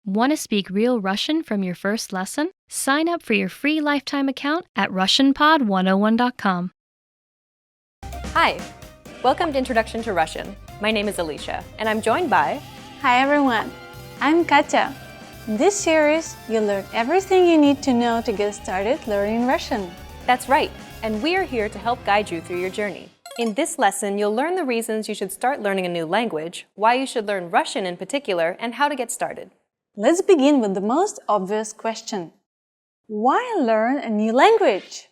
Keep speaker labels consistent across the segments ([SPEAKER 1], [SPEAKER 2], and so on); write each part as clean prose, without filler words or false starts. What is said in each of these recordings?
[SPEAKER 1] Want to speak real Russian from your first lesson? Sign up for your free lifetime account at RussianPod101.com.
[SPEAKER 2] Hi, welcome to Introduction to Russian. My name is Alicia, and I'm joined by...
[SPEAKER 3] Hi everyone, I'm Katya. In this series, you'll learn everything you need to know to get started learning Russian.
[SPEAKER 2] That's right, and we are here to help guide you through your journey. In this lesson, you'll learn the reasons you should start learning a new language, why you should learn Russian in particular, and how to get started.
[SPEAKER 3] Let's begin with the most obvious question. Why learn a new language?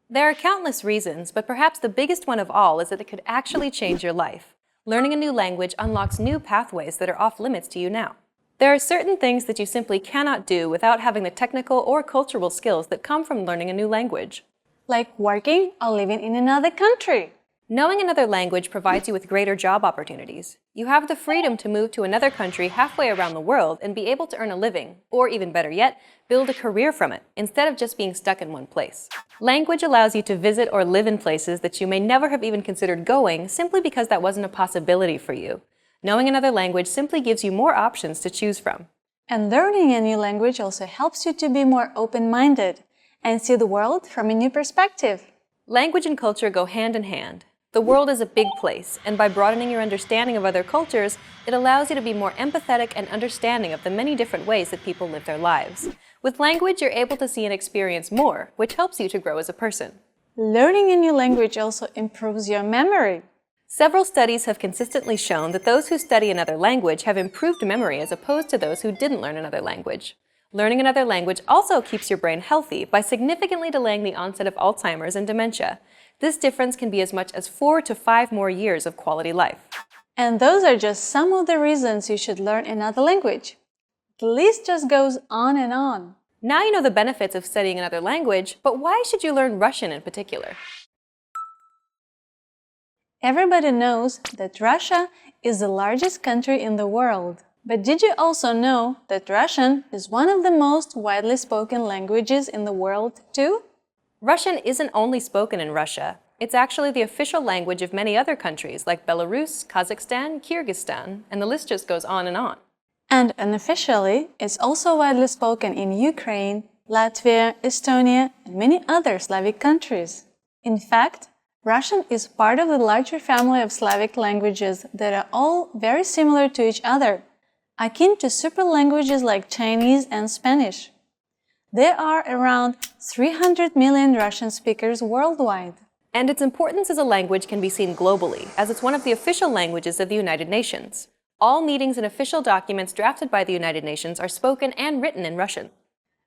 [SPEAKER 2] There are countless reasons, but perhaps the biggest one of all is that it could actually change your life. Learning a new language unlocks new pathways that are off limits to you now. There are certain things that you simply cannot do without having the technical or cultural skills that come from learning a new language.
[SPEAKER 3] Like working or living in another country.
[SPEAKER 2] Knowing another language provides you with greater job opportunities. You have the freedom to move to another country halfway around the world and be able to earn a living, or even better yet, build a career from it, instead of just being stuck in one place. Language allows you to visit or live in places that you may never have even considered going simply because that wasn't a possibility for you. Knowing another language simply gives you more options to choose from.
[SPEAKER 3] And learning a new language also helps you to be more open-minded and see the world from a new perspective.
[SPEAKER 2] Language and culture go hand in hand. The world is a big place, and by broadening your understanding of other cultures, it allows you to be more empathetic and understanding of the many different ways that people live their lives. With language, you're able to see and experience more, which helps you to grow as a person.
[SPEAKER 3] Learning a new language also improves your memory.
[SPEAKER 2] Several studies have consistently shown that those who study another language have improved memory as opposed to those who didn't learn another language. Learning another language also keeps your brain healthy by significantly delaying the onset of Alzheimer's and dementia. This difference can be as much as 4 to 5 more years of quality life.
[SPEAKER 3] And those are just some of the reasons you should learn another language. The list just goes on and on.
[SPEAKER 2] Now you know the benefits of studying another language, but why should you learn Russian in particular?
[SPEAKER 3] Everybody knows that Russia is the largest country in the world. But did you also know that Russian is one of the most widely spoken languages in the world too?
[SPEAKER 2] Russian isn't only spoken in Russia. It's actually the official language of many other countries like Belarus, Kazakhstan, Kyrgyzstan, and the list just goes on and on.
[SPEAKER 3] And unofficially, it's also widely spoken in Ukraine, Latvia, Estonia, and many other Slavic countries. In fact, Russian is part of the larger family of Slavic languages that are all very similar to each other, akin to super languages like Chinese and Spanish. There are around 300 million Russian speakers worldwide.
[SPEAKER 2] And its importance as a language can be seen globally, as it's one of the official languages of the United Nations. All meetings and official documents drafted by the United Nations are spoken and written in Russian.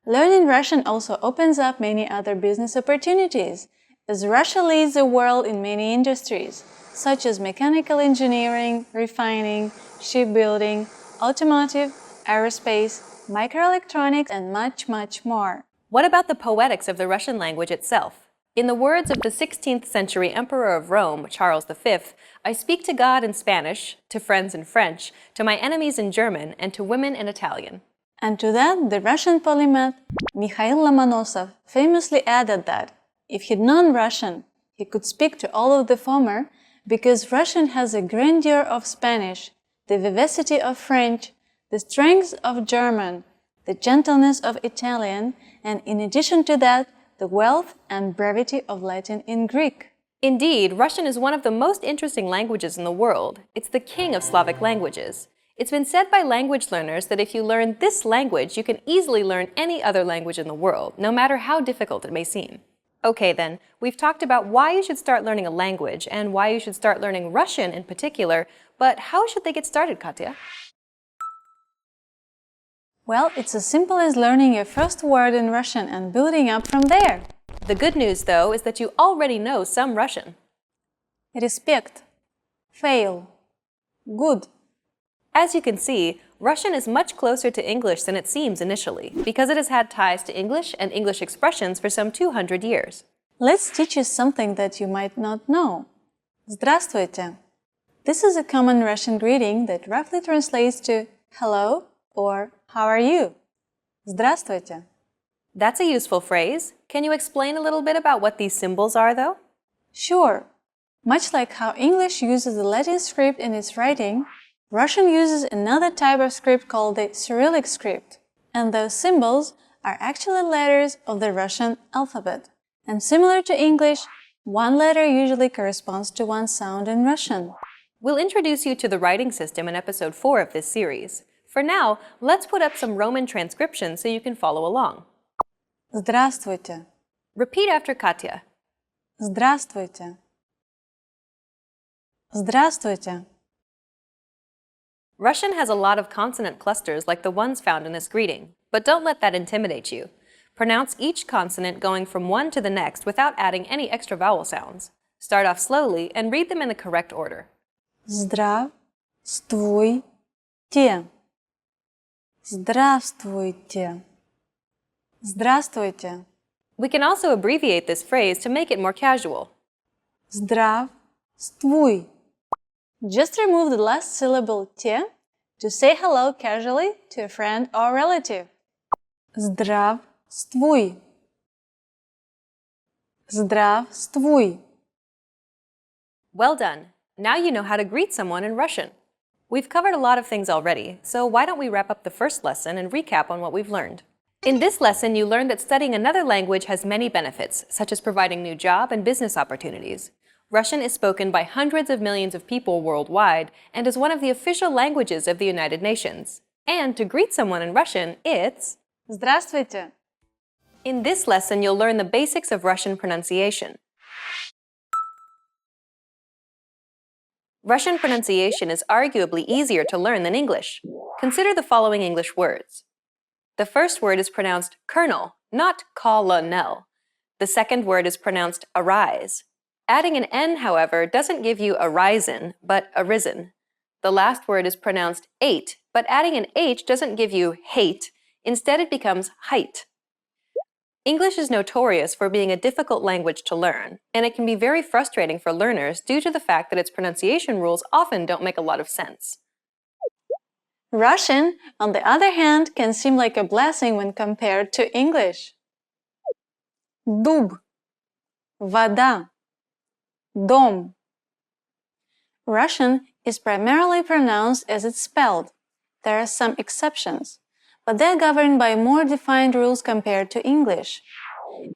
[SPEAKER 3] Learning Russian also opens up many other business opportunities, as Russia leads the world in many industries, such as mechanical engineering, refining, shipbuilding, automotive, aerospace, microelectronics, and much, much more.
[SPEAKER 2] What about the poetics of the Russian language itself? In the words of the 16th century Emperor of Rome, Charles V, I speak to God in Spanish, to friends in French, to my enemies in German, and to women in Italian.
[SPEAKER 3] And to that, the Russian polymath Mikhail Lomonosov famously added that if he'd known Russian, he could speak to all of the former because Russian has the grandeur of Spanish, the vivacity of French, the strength of German, the gentleness of Italian, and in addition to that, the wealth and brevity of Latin and Greek.
[SPEAKER 2] Indeed, Russian is one of the most interesting languages in the world. It's the king of Slavic languages. It's been said by language learners that if you learn this language, you can easily learn any other language in the world, no matter how difficult it may seem. Okay then, we've talked about why you should start learning a language and why you should start learning Russian in particular, but how should they get started, Katya?
[SPEAKER 3] Well, it's as simple as learning your first word in Russian and building up from there.
[SPEAKER 2] The good news, though, is that you already know some Russian.
[SPEAKER 3] Respect, fail, good.
[SPEAKER 2] As you can see, Russian is much closer to English than it seems initially, because it has had ties to English and English expressions for some 200 years.
[SPEAKER 3] Let's teach you something that you might not know. Здравствуйте. This is a common Russian greeting that roughly translates to hello or how are you? Здравствуйте.
[SPEAKER 2] That's a useful phrase. Can you explain a little bit about what these symbols are, though?
[SPEAKER 3] Sure. Much like how English uses the Latin script in its writing, Russian uses another type of script called the Cyrillic script, and those symbols are actually letters of the Russian alphabet. And similar to English, one letter usually corresponds to one sound in Russian.
[SPEAKER 2] We'll introduce you to the writing system in episode 4 of this series. For now, let's put up some Roman transcription so you can follow along.
[SPEAKER 3] Здравствуйте.
[SPEAKER 2] Repeat after Katya.
[SPEAKER 3] Здравствуйте. Здравствуйте.
[SPEAKER 2] Russian has a lot of consonant clusters like the ones found in this greeting, but don't let that intimidate you. Pronounce each consonant going from one to the next without adding any extra vowel sounds. Start off slowly and read them in the correct order.
[SPEAKER 3] Здравствуйте. Здравствуйте. Здравствуйте.
[SPEAKER 2] We can also abbreviate this phrase to make it more casual.
[SPEAKER 3] Здравствуй. Just remove the last syllable te to say hello casually to a friend or relative. Здравствуй. Здравствуй.
[SPEAKER 2] Well done! Now you know how to greet someone in Russian. We've covered a lot of things already, so why don't we wrap up the first lesson and recap on what we've learned. In this lesson, you learned that studying another language has many benefits, such as providing new job and business opportunities. Russian is spoken by hundreds of millions of people worldwide and is one of the official languages of the United Nations. And to greet someone in Russian, it's
[SPEAKER 3] Здравствуйте.
[SPEAKER 2] In this lesson, you'll learn the basics of Russian pronunciation. Russian pronunciation is arguably easier to learn than English. Consider the following English words. The first word is pronounced colonel, not colonel. The second word is pronounced arise. Adding an N, however, doesn't give you arisen, but arisen. The last word is pronounced ate, but adding an H doesn't give you hate. Instead, it becomes height. English is notorious for being a difficult language to learn, and it can be very frustrating for learners due to the fact that its pronunciation rules often don't make a lot of sense.
[SPEAKER 3] Russian, on the other hand, can seem like a blessing when compared to English. Дуб, вода, дом. Russian is primarily pronounced as it's spelled. There are some exceptions, but they're governed by more defined rules compared to English.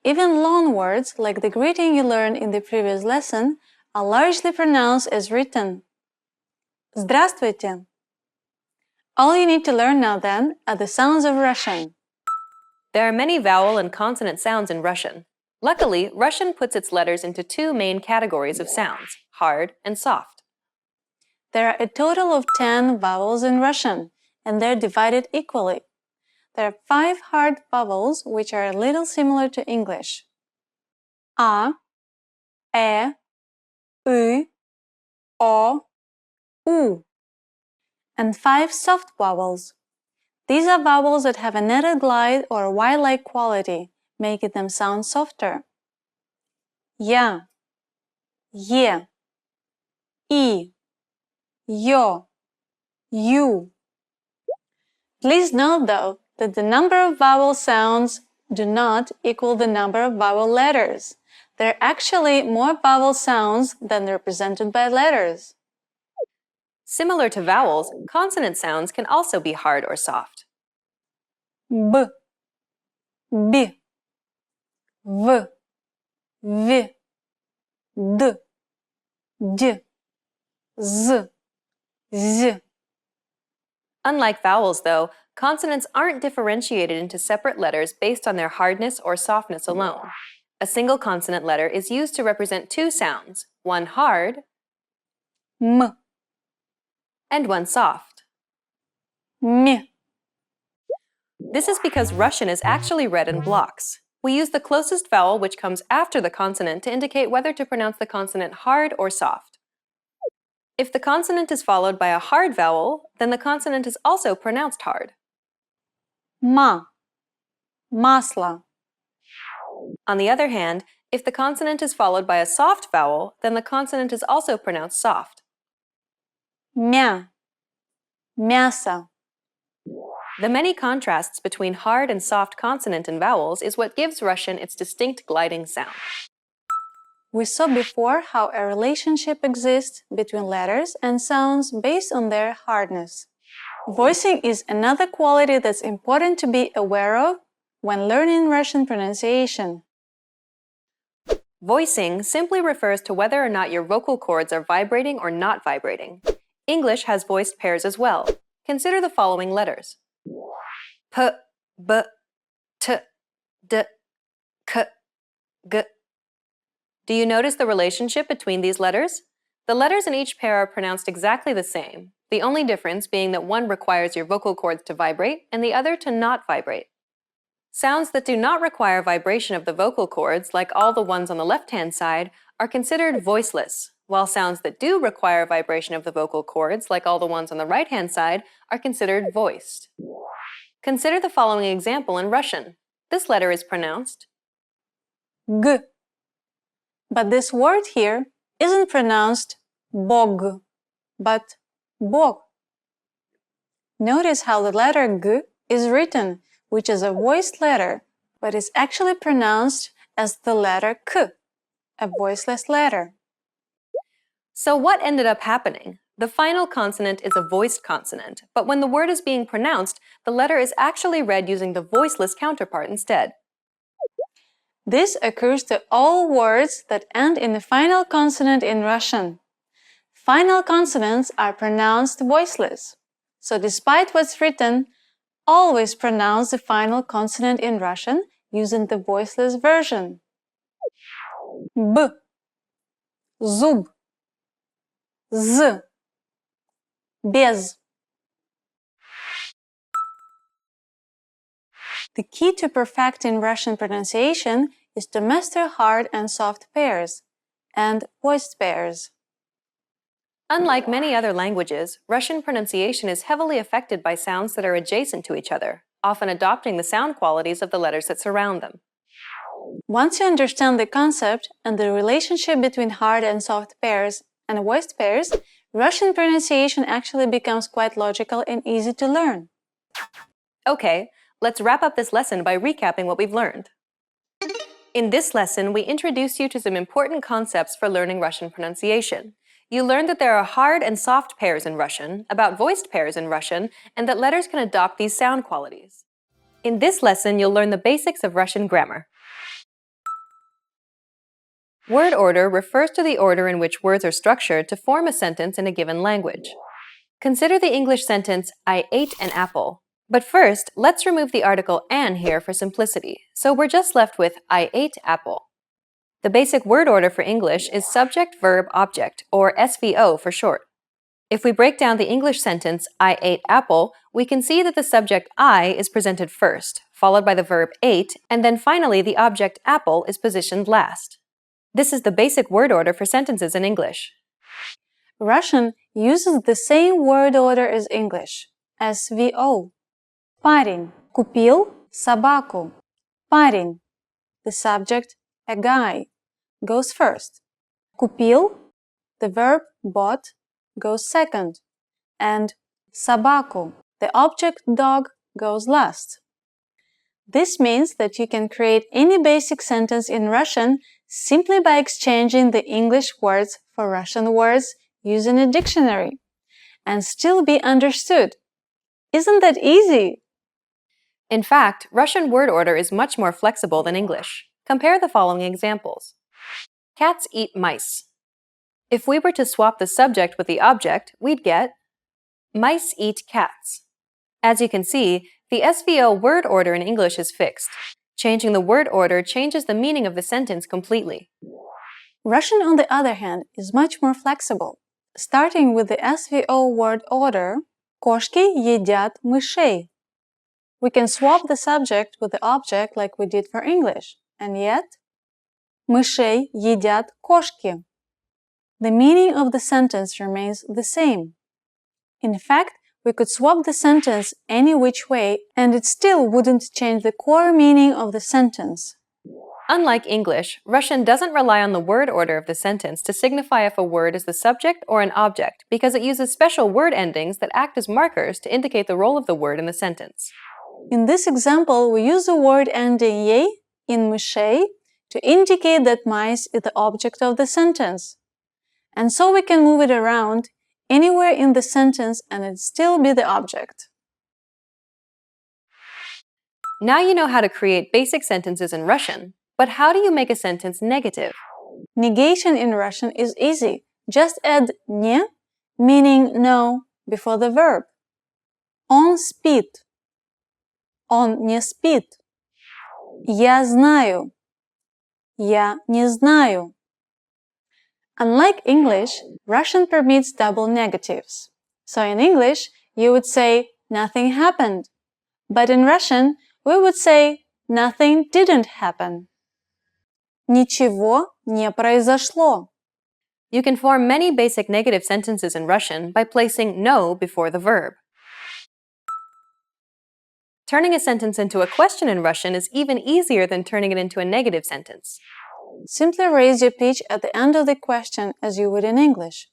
[SPEAKER 3] Even loan words, like the greeting you learned in the previous lesson, are largely pronounced as written. Здравствуйте. All you need to learn now then are the sounds of Russian.
[SPEAKER 2] There are many vowel and consonant sounds in Russian. Luckily, Russian puts its letters into two main categories of sounds, hard and soft.
[SPEAKER 3] There are a total of 10 vowels in Russian, and they're divided equally. There are 5 hard vowels which are a little similar to English. A, E, U, O, U. And 5 soft vowels. These are vowels that have a netted glide or Y-like quality, making them sound softer. Ya, Ye, I, Yo, You. Please note, though, that the number of vowel sounds do not equal the number of vowel letters. There are actually more vowel sounds than represented by letters.
[SPEAKER 2] Similar to vowels, consonant sounds can also be hard or soft.
[SPEAKER 3] B, B, V, V, D, D, Z, Z.
[SPEAKER 2] Unlike vowels, though, consonants aren't differentiated into separate letters based on their hardness or softness alone. A single consonant letter is used to represent two sounds, one hard
[SPEAKER 3] M,
[SPEAKER 2] and one soft.
[SPEAKER 3] M.
[SPEAKER 2] This is because Russian is actually read in blocks. We use the closest vowel which comes after the consonant to indicate whether to pronounce the consonant hard or soft. If the consonant is followed by a hard vowel, then the consonant is also pronounced hard.
[SPEAKER 3] Ma, масло.
[SPEAKER 2] On the other hand, if the consonant is followed by a soft vowel, then the consonant is also pronounced soft.
[SPEAKER 3] Мя, мясо.
[SPEAKER 2] The many contrasts between hard and soft consonant and vowels is what gives Russian its distinct gliding sound.
[SPEAKER 3] We saw before how a relationship exists between letters and sounds based on their hardness. Voicing is another quality that's important to be aware of when learning Russian pronunciation.
[SPEAKER 2] Voicing simply refers to whether or not your vocal cords are vibrating or not vibrating. English has voiced pairs as well. Consider the following letters: P, B, T, D, K, G. Do you notice the relationship between these letters? The letters in each pair are pronounced exactly the same, the only difference being that one requires your vocal cords to vibrate and the other to not vibrate. Sounds that do not require vibration of the vocal cords, like all the ones on the left-hand side, are considered voiceless, while sounds that do require vibration of the vocal cords, like all the ones on the right-hand side, are considered voiced. Consider the following example in Russian. This letter is pronounced
[SPEAKER 3] G. But this word here isn't pronounced bog, but bog. Notice how the letter G is written, which is a voiced letter, but is actually pronounced as the letter K, a voiceless letter.
[SPEAKER 2] So what ended up happening? The final consonant is a voiced consonant, but when the word is being pronounced, the letter is actually read using the voiceless counterpart instead.
[SPEAKER 3] This occurs to all words that end in the final consonant in Russian. Final consonants are pronounced voiceless. So despite what's written, always pronounce the final consonant in Russian using the voiceless version. B, zub, z, без. The key to perfecting Russian pronunciation is to master hard and soft pairs and voiced pairs.
[SPEAKER 2] Unlike many other languages, Russian pronunciation is heavily affected by sounds that are adjacent to each other, often adopting the sound qualities of the letters that surround them.
[SPEAKER 3] Once you understand the concept and the relationship between hard and soft pairs and voiced pairs, Russian pronunciation actually becomes quite logical and easy to learn.
[SPEAKER 2] Okay, let's wrap up this lesson by recapping what we've learned. In this lesson, we introduced you to some important concepts for learning Russian pronunciation. You learned that there are hard and soft pairs in Russian, about voiced pairs in Russian, and that letters can adopt these sound qualities. In this lesson, you'll learn the basics of Russian grammar. Word order refers to the order in which words are structured to form a sentence in a given language. Consider the English sentence, I ate an apple. But first, let's remove the article an here for simplicity, so we're just left with I ate apple. The basic word order for English is subject, verb, object, or SVO for short. If we break down the English sentence, I ate apple, we can see that the subject I is presented first, followed by the verb ate, and then finally the object apple is positioned last. This is the basic word order for sentences in English.
[SPEAKER 3] Russian uses the same word order as English, SVO. Парень купил собаку. Парень, the subject, a guy, goes first. Купил, the verb bought, goes second. And собаку, the object dog, goes last. This means that you can create any basic sentence in Russian simply by exchanging the English words for Russian words using a dictionary and still be understood. Isn't that easy?
[SPEAKER 2] In fact, Russian word order is much more flexible than English. Compare the following examples. Cats eat mice. If we were to swap the subject with the object, we'd get mice eat cats. As you can see, the SVO word order in English is fixed. Changing the word order changes the meaning of the sentence completely.
[SPEAKER 3] Russian, on the other hand, is much more flexible. Starting with the SVO word order, кошки едят мышей. We can swap the subject with the object like we did for English, and yet, мышей едят кошки. The meaning of the sentence remains the same. In fact, we could swap the sentence any which way, and it still wouldn't change the core meaning of the sentence.
[SPEAKER 2] Unlike English, Russian doesn't rely on the word order of the sentence to signify if a word is the subject or an object, because it uses special word endings that act as markers to indicate the role of the word in the sentence.
[SPEAKER 3] In this example, we use the word ending ye in мышей to indicate that mice is the object of the sentence. And so we can move it around anywhere in the sentence and it still be the object.
[SPEAKER 2] Now you know how to create basic sentences in Russian, but how do you make a sentence negative?
[SPEAKER 3] Negation in Russian is easy. Just add «не», meaning no, before the verb. Он спит. Он не спит. Я знаю. Я не знаю. Unlike English, Russian permits double negatives. So in English, you would say nothing happened. But in Russian, we would say nothing didn't happen. Ничего не произошло.
[SPEAKER 2] You can form many basic negative sentences in Russian by placing no before the verb. Turning a sentence into a question in Russian is even easier than turning it into a negative sentence.
[SPEAKER 3] Simply raise your pitch at the end of the question as you would in English.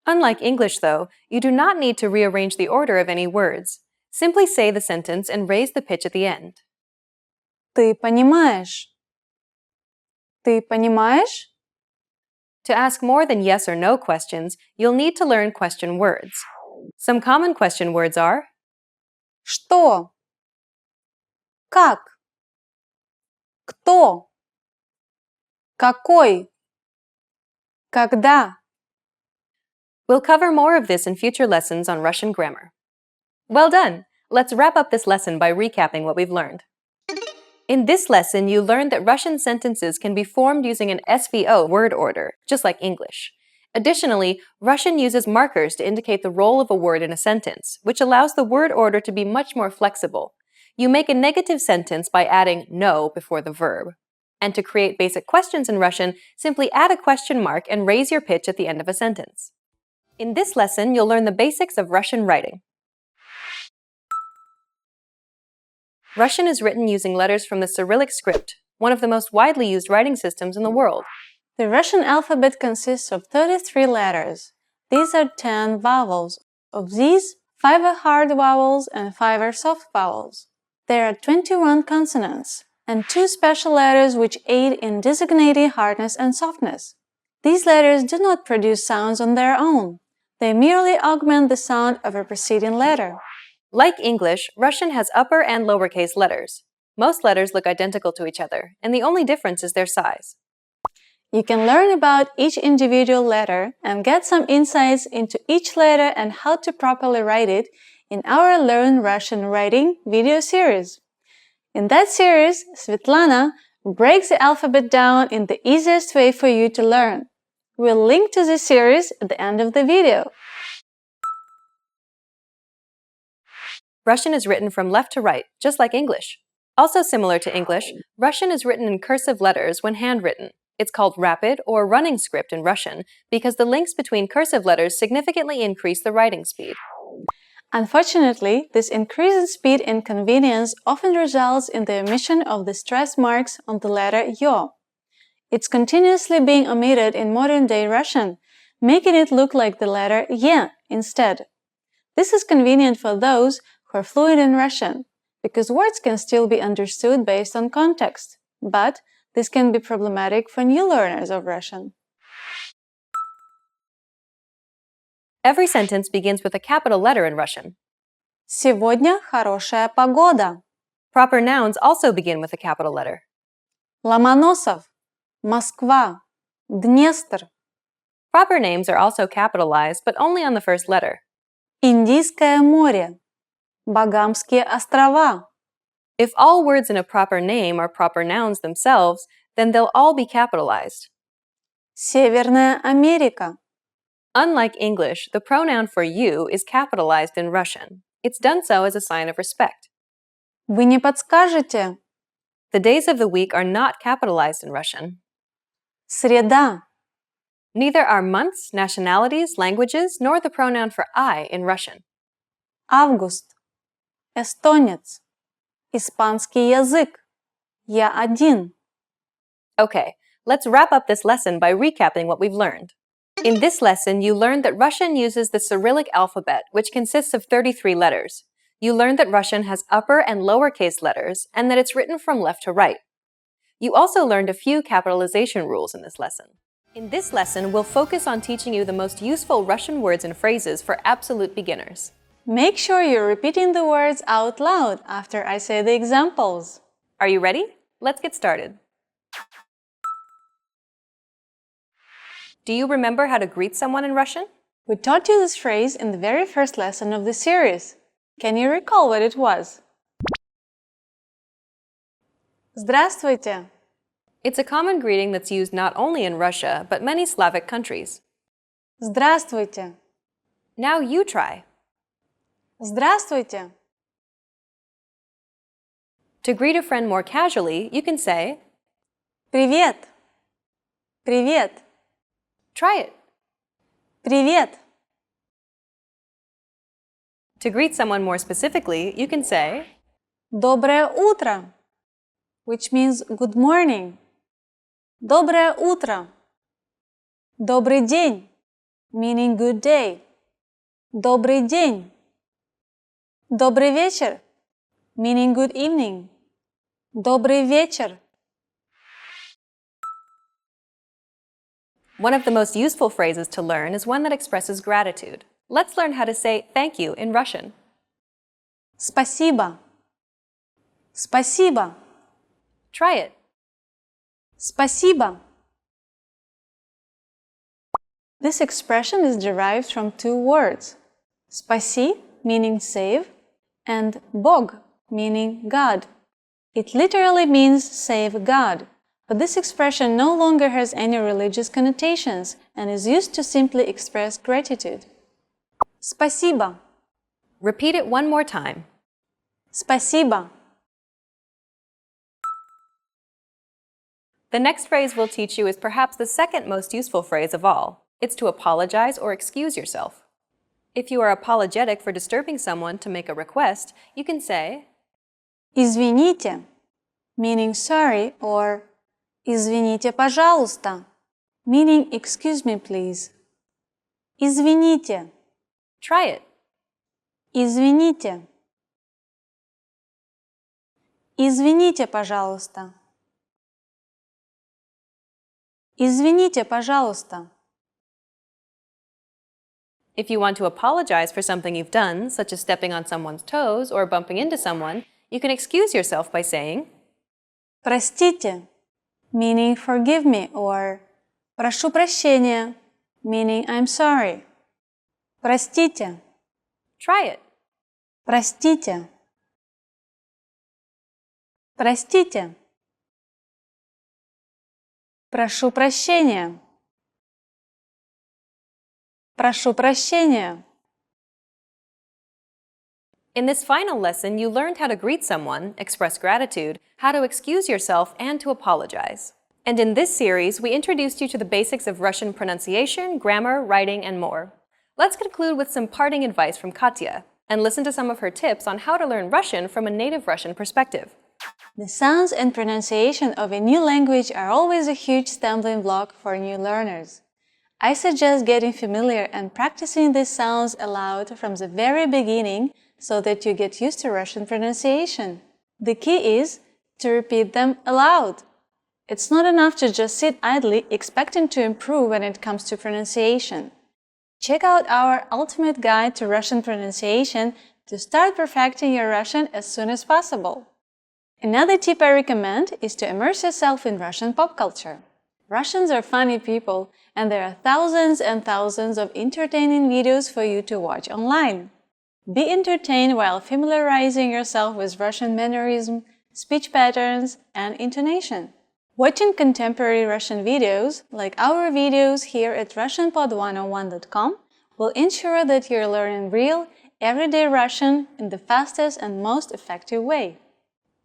[SPEAKER 2] Unlike English, though, you do not need to rearrange the order of any words. Simply say the sentence and raise the pitch at the end.
[SPEAKER 3] Ты понимаешь? Ты понимаешь?
[SPEAKER 2] To ask more than yes or no questions, you'll need to learn question words. Some common question words are
[SPEAKER 3] Что? Как? Кто? Какой? Когда?
[SPEAKER 2] We'll cover more of this in future lessons on Russian grammar. Well done! Let's wrap up this lesson by recapping what we've learned. In this lesson, you learned that Russian sentences can be formed using an SVO word order, just like English. Additionally, Russian uses markers to indicate the role of a word in a sentence, which allows the word order to be much more flexible. You make a negative sentence by adding no before the verb. And to create basic questions in Russian, simply add a question mark and raise your pitch at the end of a sentence. In this lesson, you'll learn the basics of Russian writing. Russian is written using letters from the Cyrillic script, one of the most widely used writing systems in the world.
[SPEAKER 3] The Russian alphabet consists of 33 letters. These are 10 vowels. Of these, 5 are hard vowels and 5 are soft vowels. There are 21 consonants and 2 special letters which aid in designating hardness and softness. These letters do not produce sounds on their own. They merely augment the sound of a preceding letter.
[SPEAKER 2] Like English, Russian has upper and lowercase letters. Most letters look identical to each other, and the only difference is their size.
[SPEAKER 3] You can learn about each individual letter and get some insights into each letter and how to properly write it in our Learn Russian Writing video series. In that series, Svetlana breaks the alphabet down in the easiest way for you to learn. We'll link to this series at the end of the video.
[SPEAKER 2] Russian is written from left to right, just like English. Also similar to English, Russian is written in cursive letters when handwritten. It's called rapid or running script in Russian because the links between cursive letters significantly increase the writing speed.
[SPEAKER 3] Unfortunately, this increase in speed and convenience often results in the omission of the stress marks on the letter yo. It's continuously being omitted in modern-day Russian, making it look like the letter ye instead. This is convenient for those who are fluent in Russian, because words can still be understood based on context, but this can be problematic for new learners of Russian.
[SPEAKER 2] Every sentence begins with a capital letter in Russian.
[SPEAKER 3] Сегодня хорошая погода.
[SPEAKER 2] Proper nouns also begin with a capital letter.
[SPEAKER 3] Ломоносов, Москва, Днестр.
[SPEAKER 2] Proper names are also capitalized, but only on the first letter.
[SPEAKER 3] Индийское море, Багамские острова.
[SPEAKER 2] If all words in a proper name are proper nouns themselves, then they'll all be capitalized.
[SPEAKER 3] Северная Америка.
[SPEAKER 2] Unlike English, the pronoun for you is capitalized in Russian. It's done so as a sign of respect.
[SPEAKER 3] Вы не подскажете?
[SPEAKER 2] The days of the week are not capitalized in Russian.
[SPEAKER 3] Среда.
[SPEAKER 2] Neither are months, nationalities, languages, nor the pronoun for I in Russian.
[SPEAKER 3] Август. Эстонец. Испанский язык. Я один.
[SPEAKER 2] Okay, let's wrap up this lesson by recapping what we've learned. In this lesson, you learned that Russian uses the Cyrillic alphabet, which consists of 33 letters. You learned that Russian has upper and lowercase letters, and that it's written from left to right. You also learned a few capitalization rules in this lesson. In this lesson, we'll focus on teaching you the most useful Russian words and phrases for absolute beginners.
[SPEAKER 3] Make sure you're repeating the words out loud after I say the examples.
[SPEAKER 2] Are you ready? Let's get started. Do you remember how to greet someone in Russian?
[SPEAKER 3] We taught you this phrase in the very first lesson of the series. Can you recall what it was? Здравствуйте.
[SPEAKER 2] It's a common greeting that's used not only in Russia, but many Slavic countries.
[SPEAKER 3] Здравствуйте.
[SPEAKER 2] Now you try.
[SPEAKER 3] Здравствуйте.
[SPEAKER 2] To greet a friend more casually, you can say,
[SPEAKER 3] Привет. Привет.
[SPEAKER 2] try it.
[SPEAKER 3] Привет.
[SPEAKER 2] To greet someone more specifically, you can say,
[SPEAKER 3] Доброе утро, which means good morning. Доброе утро. Добрый день, meaning good day. Добрый день. Добрый вечер, meaning good evening. Добрый вечер.
[SPEAKER 2] One of the most useful phrases to learn is one that expresses gratitude. Let's learn how to say thank you in Russian.
[SPEAKER 3] Спасибо. Спасибо.
[SPEAKER 2] Try it.
[SPEAKER 3] Спасибо. This expression is derived from two words. Спаси, meaning save, and Bog, meaning God. It literally means save God, but this expression no longer has any religious connotations and is used to simply express gratitude. Спасибо.
[SPEAKER 2] Repeat it one more time.
[SPEAKER 3] Спасибо.
[SPEAKER 2] The next phrase we'll teach you is perhaps the second most useful phrase of all. It's to apologize or excuse yourself. If you are apologetic for disturbing someone to make a request, you can say,
[SPEAKER 3] Извините, meaning sorry, or Извините, пожалуйста, meaning excuse me, please. Извините.
[SPEAKER 2] try it.
[SPEAKER 3] Извините. Извините, пожалуйста. Извините, пожалуйста.
[SPEAKER 2] If you want to apologize for something you've done, such as stepping on someone's toes or bumping into someone, you can excuse yourself by saying,
[SPEAKER 3] Простите, meaning forgive me, or прошу прощения, meaning I'm sorry. Простите.
[SPEAKER 2] try it.
[SPEAKER 3] Простите. Простите. Прошу прощения. Прошу прощения.
[SPEAKER 2] In this final lesson, you learned how to greet someone, express gratitude, how to excuse yourself, and to apologize. And in this series, we introduced you to the basics of Russian pronunciation, grammar, writing, and more. Let's conclude with some parting advice from Katya, and listen to some of her tips on how to learn Russian from a native Russian perspective.
[SPEAKER 3] The sounds and pronunciation of a new language are always a huge stumbling block for new learners. I suggest getting familiar and practicing these sounds aloud from the very beginning so that you get used to Russian pronunciation. The key is to repeat them aloud. It's not enough to just sit idly expecting to improve when it comes to pronunciation. Check out our ultimate guide to Russian pronunciation to start perfecting your Russian as soon as possible. Another tip I recommend is to immerse yourself in Russian pop culture. Russians are funny people, and there are thousands and thousands of entertaining videos for you to watch online. Be entertained while familiarizing yourself with Russian mannerism, speech patterns, and intonation. Watching contemporary Russian videos, like our videos here at RussianPod101.com, will ensure that you're learning real, everyday Russian in the fastest and most effective way.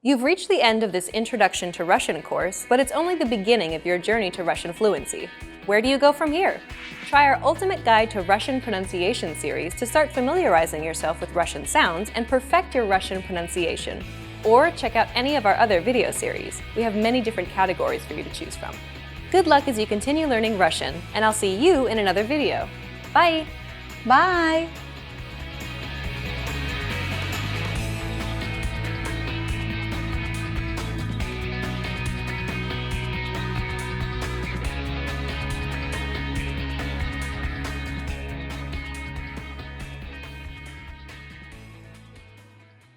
[SPEAKER 2] You've reached the end of this Introduction to Russian course, but it's only the beginning of your journey to Russian fluency. Where do you go from here? Try our Ultimate Guide to Russian Pronunciation series to start familiarizing yourself with Russian sounds and perfect your Russian pronunciation. Or check out any of our other video series. We have many different categories for you to choose from. Good luck as you continue learning Russian, and I'll see you in another video. Bye!
[SPEAKER 3] Bye!